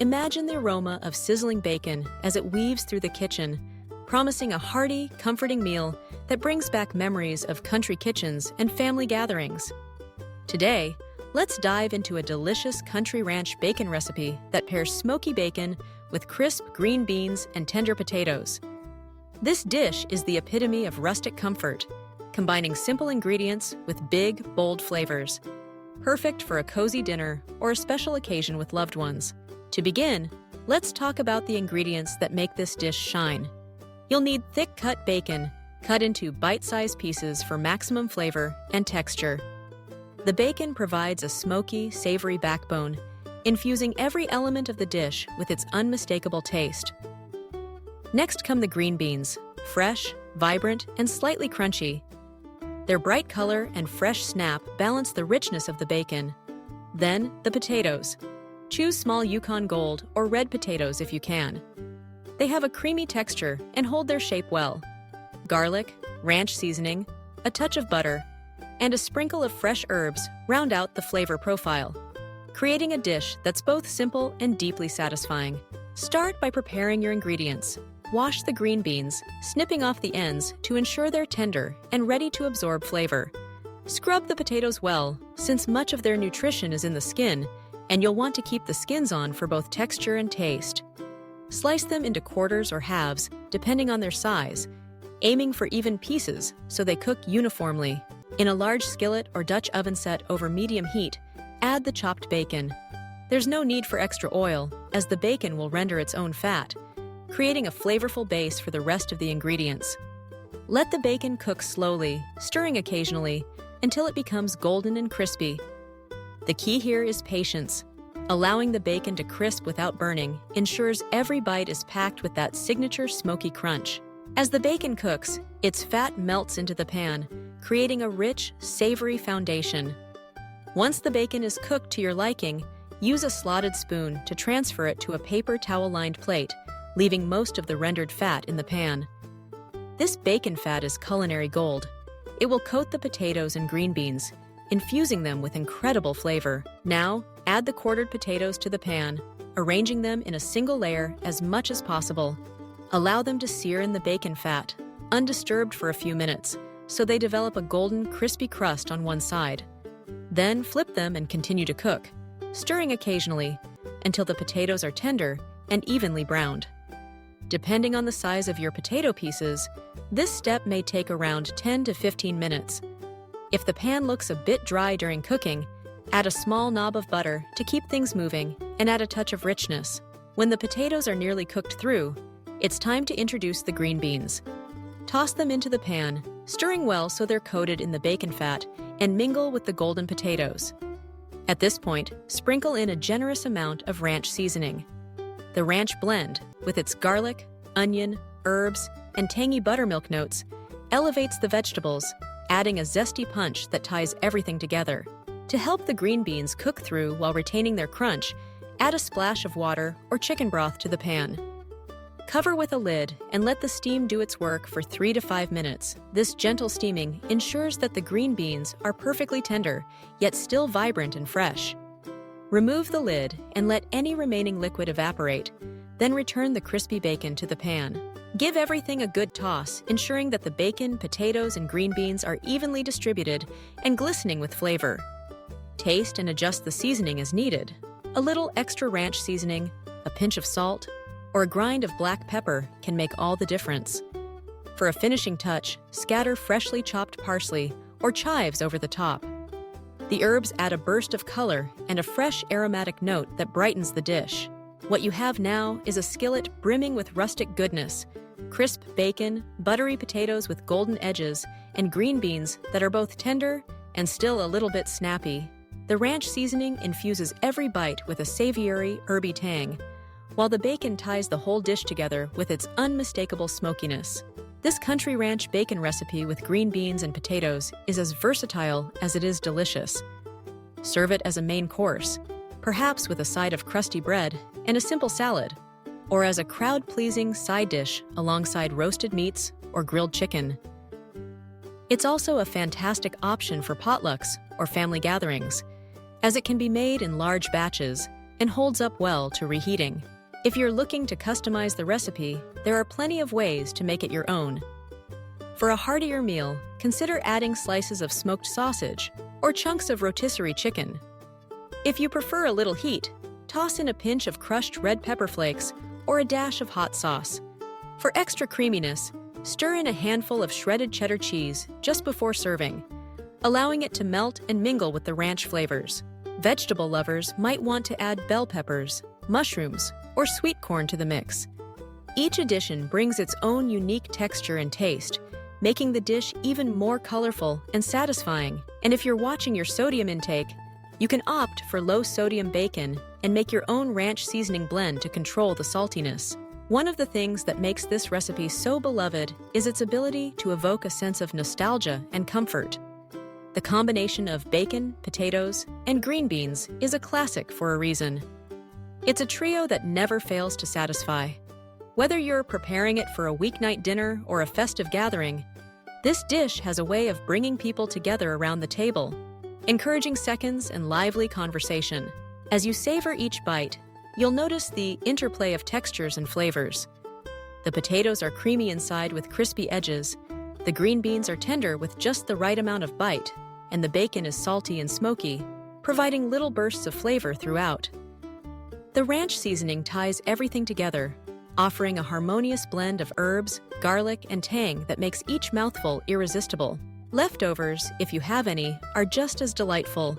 Imagine the aroma of sizzling bacon as it weaves through the kitchen, promising a hearty, comforting meal that brings back memories of country kitchens and family gatherings. Today, let's dive into a delicious country ranch bacon recipe that pairs smoky bacon with crisp green beans and tender potatoes. This dish is the epitome of rustic comfort, combining simple ingredients with big, bold flavors. Perfect for a cozy dinner or a special occasion with loved ones. To begin, let's talk about the ingredients that make this dish shine. You'll need thick-cut bacon, cut into bite-sized pieces for maximum flavor and texture. The bacon provides a smoky, savory backbone, infusing every element of the dish with its unmistakable taste. Next come the green beans, fresh, vibrant, and slightly crunchy. Their bright color and fresh snap balance the richness of the bacon. Then, the potatoes. Choose small Yukon Gold or red potatoes if you can. They have a creamy texture and hold their shape well. Garlic, ranch seasoning, a touch of butter, and a sprinkle of fresh herbs round out the flavor profile, creating a dish that's both simple and deeply satisfying. Start by preparing your ingredients. Wash the green beans, snipping off the ends to ensure they're tender and ready to absorb flavor. Scrub the potatoes well, since much of their nutrition is in the skin, and you'll want to keep the skins on for both texture and taste. Slice them into quarters or halves, depending on their size, aiming for even pieces so they cook uniformly. In a large skillet or Dutch oven set over medium heat, add the chopped bacon. There's no need for extra oil, as the bacon will render its own fat, creating a flavorful base for the rest of the ingredients. Let the bacon cook slowly, stirring occasionally, until it becomes golden and crispy. The key here is patience. Allowing the bacon to crisp without burning ensures every bite is packed with that signature smoky crunch. As the bacon cooks, its fat melts into the pan, creating a rich, savory foundation. Once the bacon is cooked to your liking, use a slotted spoon to transfer it to a paper towel-lined plate, leaving most of the rendered fat in the pan. This bacon fat is culinary gold. It will coat the potatoes and green beans, infusing them with incredible flavor. Now, add the quartered potatoes to the pan, arranging them in a single layer as much as possible. Allow them to sear in the bacon fat, undisturbed for a few minutes, so they develop a golden, crispy crust on one side. Then flip them and continue to cook, stirring occasionally until the potatoes are tender and evenly browned. Depending on the size of your potato pieces, this step may take around 10 to 15 minutes. If the pan looks a bit dry during cooking, add a small knob of butter to keep things moving and add a touch of richness. When the potatoes are nearly cooked through, it's time to introduce the green beans. Toss them into the pan, stirring well so they're coated in the bacon fat and mingle with the golden potatoes. At this point, sprinkle in a generous amount of ranch seasoning. The ranch blend, with its garlic, onion, herbs, and tangy buttermilk notes, elevates the vegetables, adding a zesty punch that ties everything together. To help the green beans cook through while retaining their crunch, add a splash of water or chicken broth to the pan. Cover with a lid and let the steam do its work for 3 to 5 minutes. This gentle steaming ensures that the green beans are perfectly tender, yet still vibrant and fresh. Remove the lid and let any remaining liquid evaporate, then return the crispy bacon to the pan. Give everything a good toss, ensuring that the bacon, potatoes, and green beans are evenly distributed and glistening with flavor. Taste and adjust the seasoning as needed. A little extra ranch seasoning, a pinch of salt, or a grind of black pepper can make all the difference. For a finishing touch, scatter freshly chopped parsley or chives over the top. The herbs add a burst of color and a fresh aromatic note that brightens the dish. What you have now is a skillet brimming with rustic goodness, crisp bacon, buttery potatoes with golden edges, and green beans that are both tender and still a little bit snappy. The ranch seasoning infuses every bite with a savory, herby tang, while the bacon ties the whole dish together with its unmistakable smokiness. This country ranch bacon recipe with green beans and potatoes is as versatile as it is delicious. Serve it as a main course, perhaps with a side of crusty bread and a simple salad, or as a crowd-pleasing side dish alongside roasted meats or grilled chicken. It's also a fantastic option for potlucks or family gatherings, as it can be made in large batches, and holds up well to reheating. If you're looking to customize the recipe, there are plenty of ways to make it your own. For a heartier meal, consider adding slices of smoked sausage or chunks of rotisserie chicken. If you prefer a little heat, toss in a pinch of crushed red pepper flakes or a dash of hot sauce. For extra creaminess, stir in a handful of shredded cheddar cheese just before serving, allowing it to melt and mingle with the ranch flavors. Vegetable lovers might want to add bell peppers, mushrooms, or sweet corn to the mix. Each addition brings its own unique texture and taste, making the dish even more colorful and satisfying. And if you're watching your sodium intake, you can opt for low-sodium bacon and make your own ranch seasoning blend to control the saltiness. One of the things that makes this recipe so beloved is its ability to evoke a sense of nostalgia and comfort. The combination of bacon, potatoes, and green beans is a classic for a reason. It's a trio that never fails to satisfy. Whether you're preparing it for a weeknight dinner or a festive gathering, this dish has a way of bringing people together around the table, encouraging seconds and lively conversation. As you savor each bite, you'll notice the interplay of textures and flavors. The potatoes are creamy inside with crispy edges, the green beans are tender with just the right amount of bite, and the bacon is salty and smoky, providing little bursts of flavor throughout. The ranch seasoning ties everything together, offering a harmonious blend of herbs, garlic, and tang that makes each mouthful irresistible. Leftovers, if you have any, are just as delightful.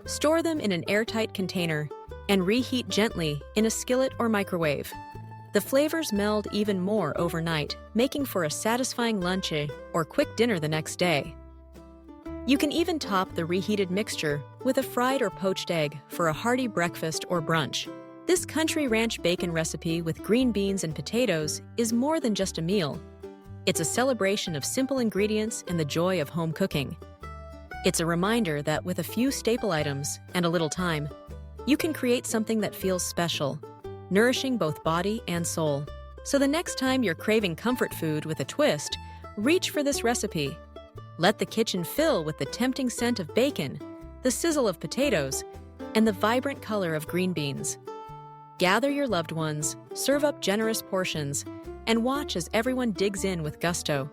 Store them in an airtight container and reheat gently in a skillet or microwave. The flavors meld even more overnight, making for a satisfying lunch or quick dinner the next day. You can even top the reheated mixture with a fried or poached egg for a hearty breakfast or brunch. This country ranch bacon recipe with green beans and potatoes is more than just a meal. It's a celebration of simple ingredients and the joy of home cooking. It's a reminder that with a few staple items and a little time, you can create something that feels special, nourishing both body and soul. So the next time you're craving comfort food with a twist, reach for this recipe. Let the kitchen fill with the tempting scent of bacon, the sizzle of potatoes, and the vibrant color of green beans. Gather your loved ones, serve up generous portions, and watch as everyone digs in with gusto.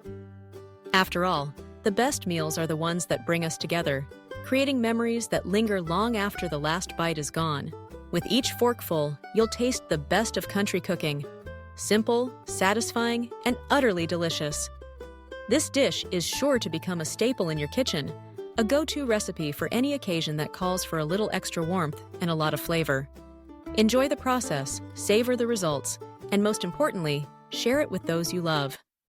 After all, the best meals are the ones that bring us together, creating memories that linger long after the last bite is gone. With each forkful, you'll taste the best of country cooking. Simple, satisfying, and utterly delicious. This dish is sure to become a staple in your kitchen, a go-to recipe for any occasion that calls for a little extra warmth and a lot of flavor. Enjoy the process, savor the results, and most importantly, share it with those you love.